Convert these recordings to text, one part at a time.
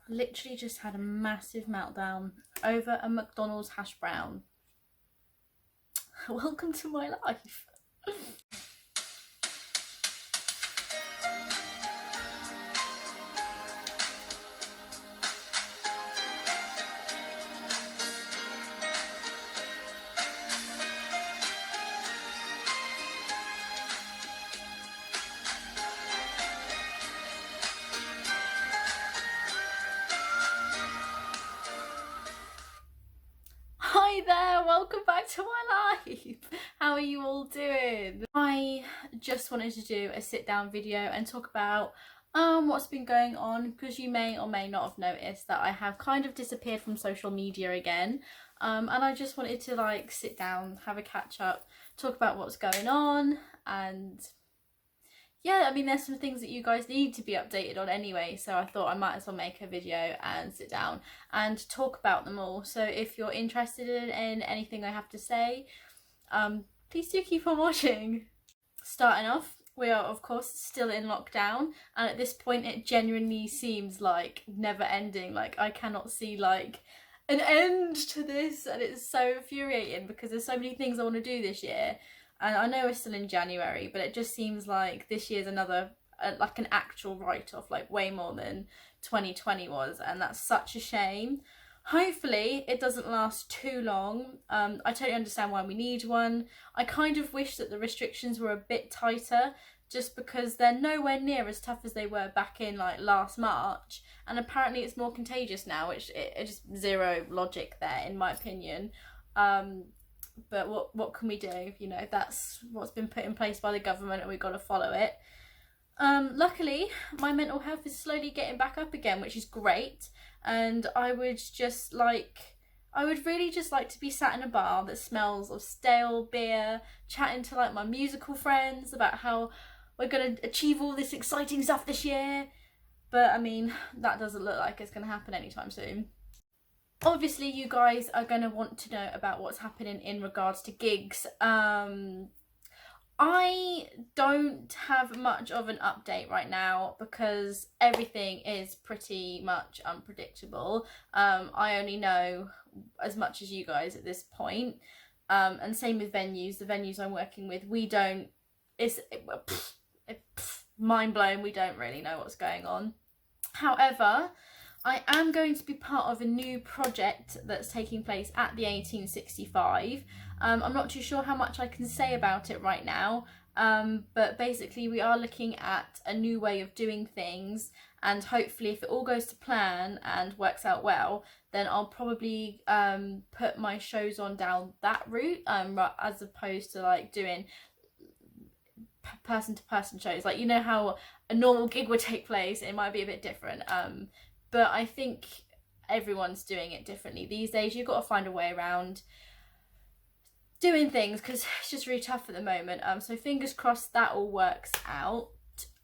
literally just had a massive meltdown over a McDonald's hash brown. Welcome to my life. Hi there, welcome back to my life. How are you all doing? I just wanted to do a sit down video and talk about what's been going on, because you may or may not have noticed that I have kind of disappeared from social media again, and I just wanted to like sit down, have a catch up, talk about what's going on, and yeah, I mean, there's some things that you guys need to be updated on anyway, so I thought I might as well make a video and sit down and talk about them all. So if you're interested in anything I have to say, please do keep on watching. Starting off, we are of course still in lockdown, and at this point it genuinely seems like never ending. Like, I cannot see like an end to this, and it's so infuriating because there's so many things I want to do this year. And I know we're still in January, but it just seems like this year's another, like an actual write-off, like way more than 2020 was, and that's such a shame. Hopefully it doesn't last too long. I totally understand why we need one. I kind of wish that the restrictions were a bit tighter, just because they're nowhere near as tough as they were back in like last March, and apparently it's more contagious now, which it just zero logic there in my opinion. But what can we do? You know, that's what's been put in place by the government, and we've got to follow it. Luckily, my mental health is slowly getting back up again, which is great. And I would really just like to be sat in a bar that smells of stale beer, chatting to like my musical friends about how we're going to achieve all this exciting stuff this year. But I mean, that doesn't look like it's going to happen anytime soon. Obviously, you guys are going to want to know about what's happening in regards to gigs. I don't have much of an update right now because everything is pretty much unpredictable. I only know as much as you guys at this point. And same with venues. The venues I'm working with, mind blown. We don't really know what's going on. However, I am going to be part of a new project that's taking place at the 1865. I'm not too sure how much I can say about it right now, but basically we are looking at a new way of doing things, and hopefully if it all goes to plan and works out well, then I'll probably put my shows on down that route, as opposed to like doing person-to-person shows. Like, you know how a normal gig would take place, it might be a bit different. But I think everyone's doing it differently these days. You've got to find a way around doing things because it's just really tough at the moment. So fingers crossed that all works out.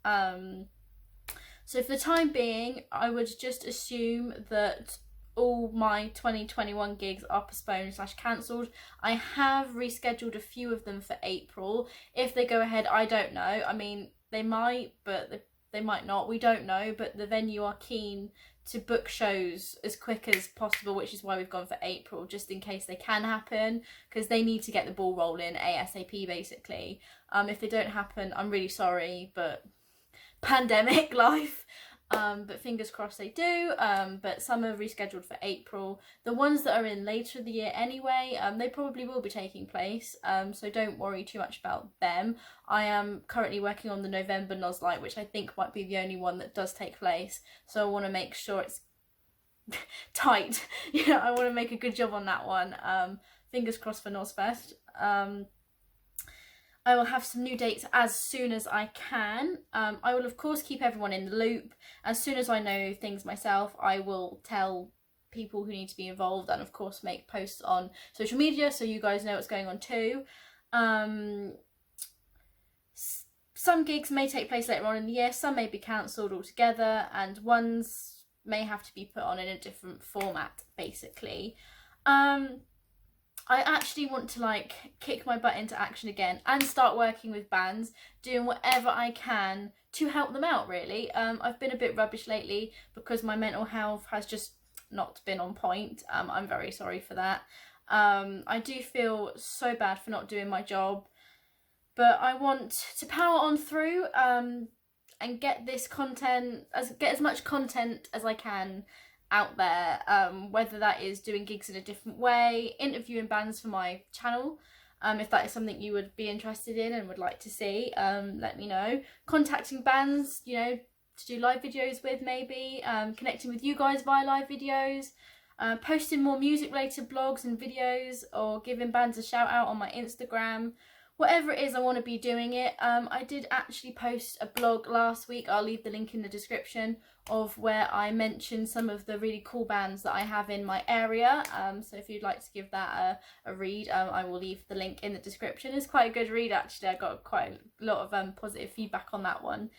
So for the time being, I would just assume that all my 2021 gigs are postponed / cancelled. I have rescheduled a few of them for April. If they go ahead, I don't know. I mean, they might, but they might not. We don't know, but the venue are keen to book shows as quick as possible, which is why we've gone for April, just in case they can happen, because they need to get the ball rolling ASAP basically. If they don't happen, I'm really sorry, but pandemic life. But fingers crossed they do. But some are rescheduled for April. The ones that are in later in the year anyway, they probably will be taking place. So don't worry too much about them. I am currently working on the November Nozlight, which I think might be the only one that does take place. So I want to make sure it's tight. You know, I want to make a good job on that one. Fingers crossed for Nozfest. I will have some new dates as soon as I can. I will of course keep everyone in the loop. As soon as I know things myself, I will tell people who need to be involved, and of course make posts on social media so you guys know what's going on too. Some gigs may take place later on in the year, some may be cancelled altogether, and ones may have to be put on in a different format basically. I actually want to like kick my butt into action again and start working with bands, doing whatever I can to help them out, really. I've been a bit rubbish lately because my mental health has just not been on point. I'm very sorry for that. I do feel so bad for not doing my job, but I want to power on through and get this content, get as much content as I can out there, whether that is doing gigs in a different way, interviewing bands for my channel. If that is something you would be interested in and would like to see, let me know. Contacting bands, you know, to do live videos with, maybe. Connecting with you guys via live videos. Posting more music related blogs and videos, or giving bands a shout out on my Instagram. Whatever it is, I want to be doing it. I did actually post a blog last week, I'll leave the link in the description, of where I mentioned some of the really cool bands that I have in my area. So if you'd like to give that a read, I will leave the link in the description. It's quite a good read, actually. I got quite a lot of positive feedback on that one.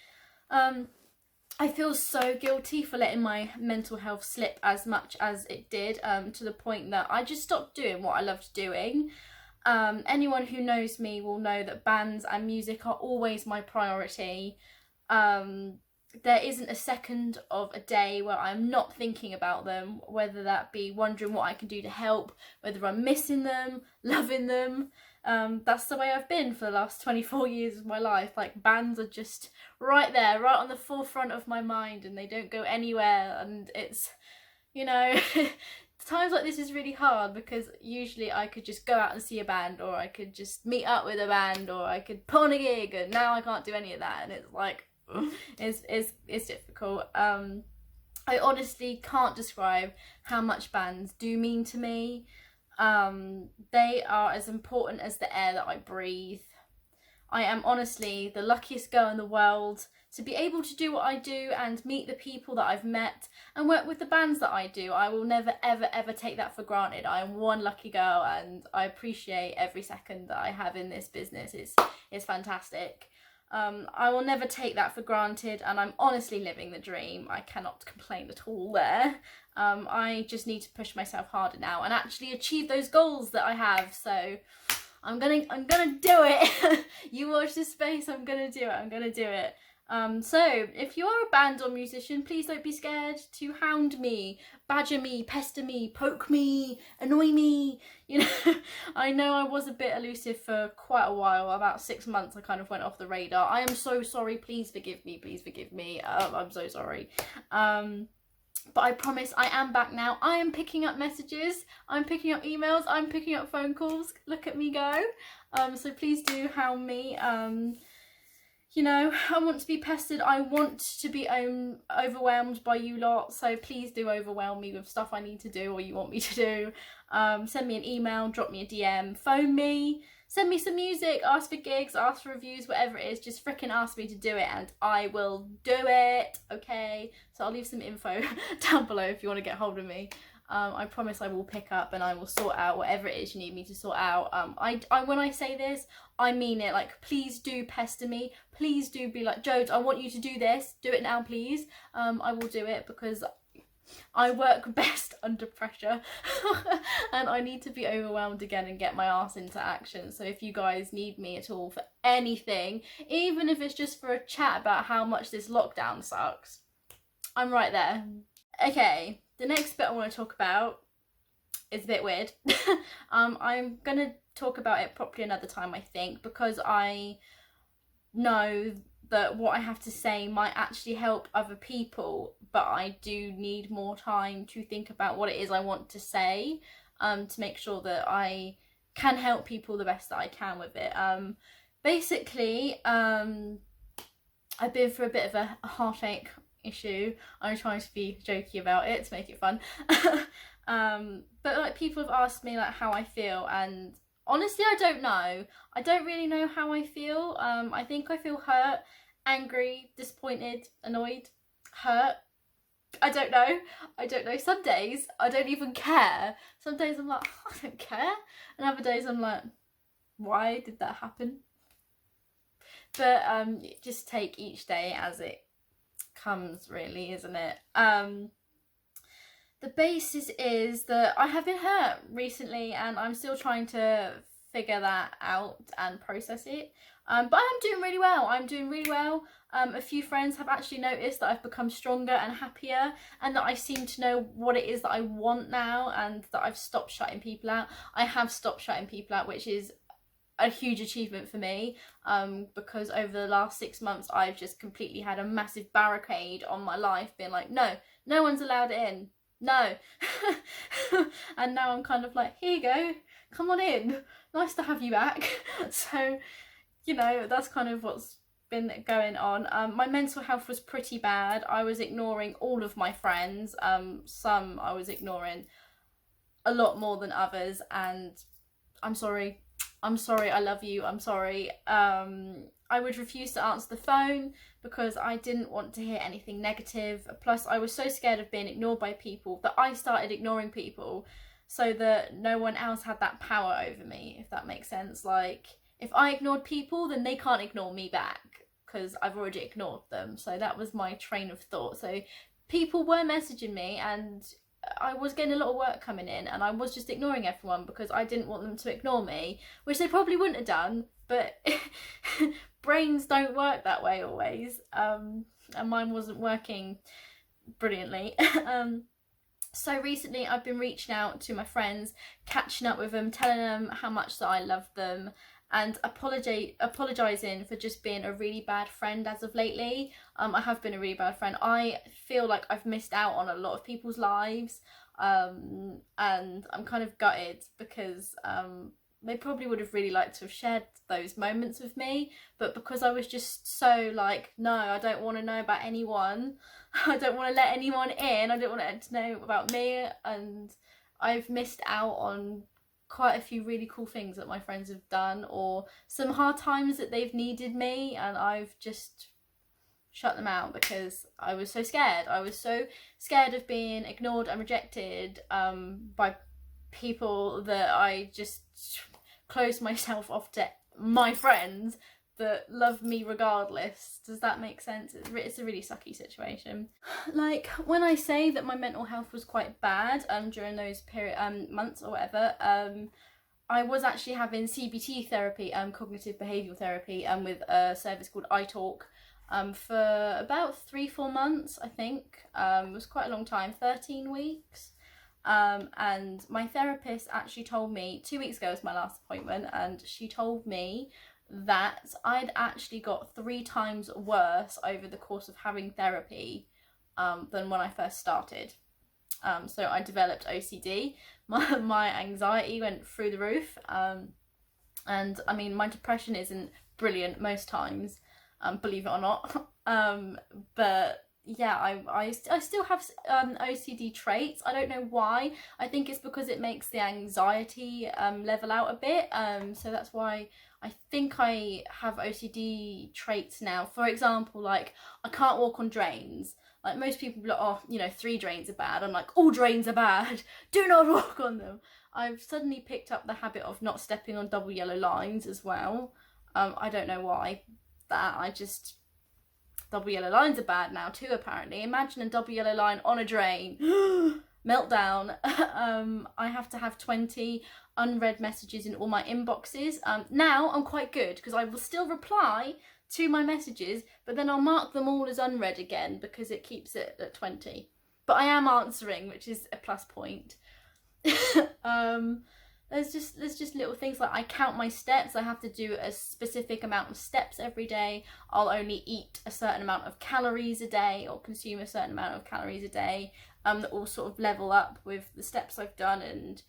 I feel so guilty for letting my mental health slip as much as it did, to the point that I just stopped doing what I loved doing. Anyone who knows me will know that bands and music are always my priority. There isn't a second of a day where I'm not thinking about them, whether that be wondering what I can do to help, whether I'm missing them, loving them. That's the way I've been for the last 24 years of my life. Like, bands are just right there, right on the forefront of my mind, and they don't go anywhere. And it's, you know, times like this is really hard, because usually I could just go out and see a band, or I could just meet up with a band, or I could put on a gig, and now I can't do any of that, and it's like, it's difficult. I honestly can't describe how much bands do mean to me. They are as important as the air that I breathe. I am honestly the luckiest girl in the world to be able to do what I do and meet the people that I've met and work with the bands that I do. I will never ever ever take that for granted. I am one lucky girl, and I appreciate every second that I have in this business. It's fantastic. I will never take that for granted, and I'm honestly living the dream. I cannot complain at all there. I just need to push myself harder now and actually achieve those goals that I have. So I'm gonna do it. You watch this space. I'm gonna do it. So if you are a band or musician, please don't be scared to hound me, badger me, pester me, poke me, annoy me. You know, I know I was a bit elusive for quite a while. About 6 months I kind of went off the radar. I am so sorry. Please forgive me. I'm so sorry. But I promise I am back now. I am picking up messages, I'm picking up emails, I'm picking up phone calls. Look at me go. So please do hound me. You know, I want to be pestered. I want to be overwhelmed by you lot. So please do overwhelm me with stuff I need to do or you want me to do. Send me an email, drop me a DM, phone me, send me some music, ask for gigs, ask for reviews, whatever it is. Just freaking ask me to do it and I will do it, okay? So I'll leave some info down below if you want to get hold of me. I promise I will pick up and I will sort out whatever it is you need me to sort out. When I say this, I mean it. Like, please do pester me. Please do be like, Jode, I want you to do this. Do it now, please. I will do it because I work best under pressure and I need to be overwhelmed again and get my ass into action. So if you guys need me at all for anything, even if it's just for a chat about how much this lockdown sucks, I'm right there. Okay. The next bit I want to talk about is a bit weird. I'm going to talk about it properly another time, I think, because I know that what I have to say might actually help other people, but I do need more time to think about what it is I want to say, to make sure that I can help people the best that I can with it. Basically, I've been through a bit of a heartache issue. I'm trying to be jokey about it to make it fun. But like, people have asked me like how I feel, and honestly I don't know. I don't really know how I feel. I think I feel hurt, angry, disappointed, annoyed, hurt. I don't know. Some days I don't even care. Some days I'm like, I don't care, and other days I'm like, why did that happen? But just take each day as it comes, really, isn't it? The basis is that I have been hurt recently and I'm still trying to figure that out and process it. But I'm doing really well. I'm doing really well. A few friends have actually noticed that I've become stronger and happier, and that I seem to know what it is that I want now, and that I've stopped shutting people out. I have stopped shutting people out, which is a huge achievement for me, because over the last 6 months I've just completely had a massive barricade on my life, being like, no one's allowed in, no. And now I'm kind of like, here you go, come on in, nice to have you back. So, you know, that's kind of what's been going on. My mental health was pretty bad. I was ignoring all of my friends. Some I was ignoring a lot more than others, and I'm sorry, I love you, I'm sorry. I would refuse to answer the phone because I didn't want to hear anything negative. Plus, I was so scared of being ignored by people that I started ignoring people so that no one else had that power over me, if that makes sense. Like, if I ignored people, then they can't ignore me back because I've already ignored them. So that was my train of thought. So people were messaging me and I was getting a lot of work coming in, and I was just ignoring everyone because I didn't want them to ignore me, which they probably wouldn't have done, but brains don't work that way always, and mine wasn't working brilliantly. So recently I've been reaching out to my friends, catching up with them, telling them how much that I love them, and apologising for just being a really bad friend as of lately. I have been a really bad friend. I feel like I've missed out on a lot of people's lives, and I'm kind of gutted because they probably would have really liked to have shared those moments with me, but because I was just so like, no, I don't want to know about anyone, I don't want to let anyone in, I don't want to know about me, and I've missed out on quite a few really cool things that my friends have done, or some hard times that they've needed me, and I've just shut them out because I was so scared. I was so scared of being ignored and rejected by people that I just closed myself off to my friends that love me regardless. Does that make sense? It's a really sucky situation. Like, when I say that my mental health was quite bad during those months or whatever, I was actually having CBT therapy, cognitive behavioural therapy, with a service called iTalk, for about 3-4 months, I think. It was quite a long time, 13 weeks. And my therapist actually told me, 2 weeks ago was my last appointment, and she told me that I'd actually got 3 times worse over the course of having therapy than when I first started. So I developed OCD, my anxiety went through the roof, and I mean, my depression isn't brilliant most times, believe it or not, but yeah, I still have OCD traits. I don't know why. I think it's because it makes the anxiety level out a bit, so that's why I think I have OCD traits now. For example, like, I can't walk on drains. Like, most people be like, oh, you know, 3 drains are bad. I'm like, all drains are bad, do not walk on them. I've suddenly picked up the habit of not stepping on double yellow lines as well. I don't know why that, I just, double yellow lines are bad now too, apparently. Imagine a double yellow line on a drain. Meltdown. I have to have 20 unread messages in all my inboxes. Now I'm quite good because I will still reply to my messages, but then I'll mark them all as unread again because it keeps it at 20. But I am answering, which is a plus point. There's just little things like, I count my steps. I have to do a specific amount of steps every day. I'll only eat a certain amount of calories a day, or consume a certain amount of calories a day, that all sort of level up with the steps I've done. And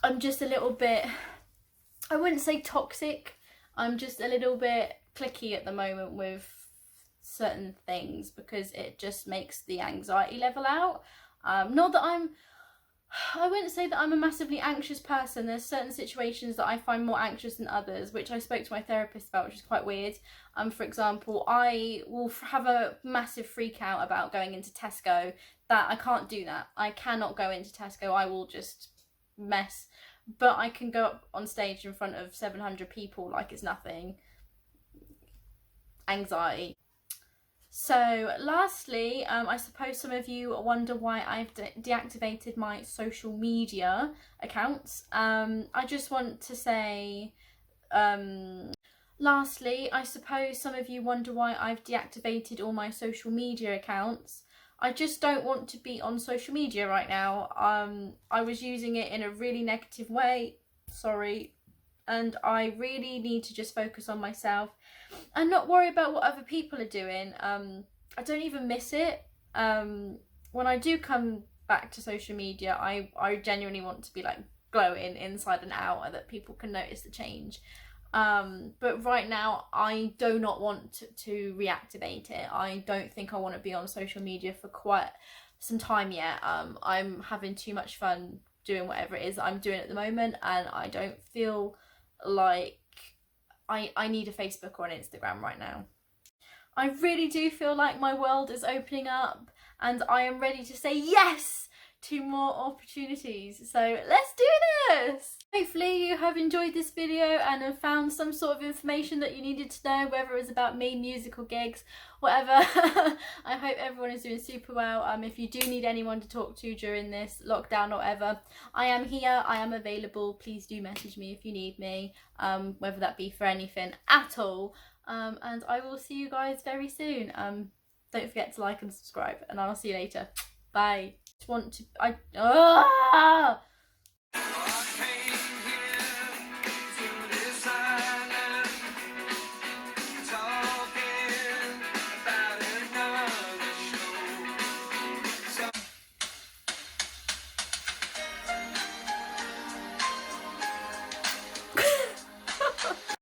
I'm just a little bit, I wouldn't say toxic, I'm just a little bit cliquey at the moment with certain things because it just makes the anxiety level out. Not that I wouldn't say that I'm a massively anxious person. There's certain situations that I find more anxious than others, which I spoke to my therapist about, which is quite weird. For example, I will have a massive freak out about going into Tesco. That I can't do that. I cannot go into Tesco. I will just mess. But I can go up on stage in front of 700 people like it's nothing. Anxiety. So lastly, I suppose some of you wonder why I've deactivated my social media accounts. I just want to say, lastly, I suppose some of you wonder why I've deactivated all my social media accounts. I just don't want to be on social media right now. I was using it in a really negative way, sorry, and I really need to just focus on myself and not worry about what other people are doing. I don't even miss it. When I do come back to social media, I genuinely want to be like glowing inside and out, and that people can notice the change. But right now I do not want to reactivate it. I don't think I want to be on social media for quite some time yet. I'm having too much fun doing whatever it is that I'm doing at the moment, and I don't feel like I need a Facebook or an Instagram right now. I really do feel like my world is opening up, and I am ready to say yes to more opportunities. So let's do this! Hopefully you have enjoyed this video and have found some sort of information that you needed to know, whether it's about me, musical gigs, whatever. I hope everyone is doing super well. If you do need anyone to talk to during this lockdown or whatever, I am here, I am available. Please do message me if you need me, whether that be for anything at all. And I will see you guys very soon. Don't forget to like and subscribe, and I'll see you later. Bye. Just want to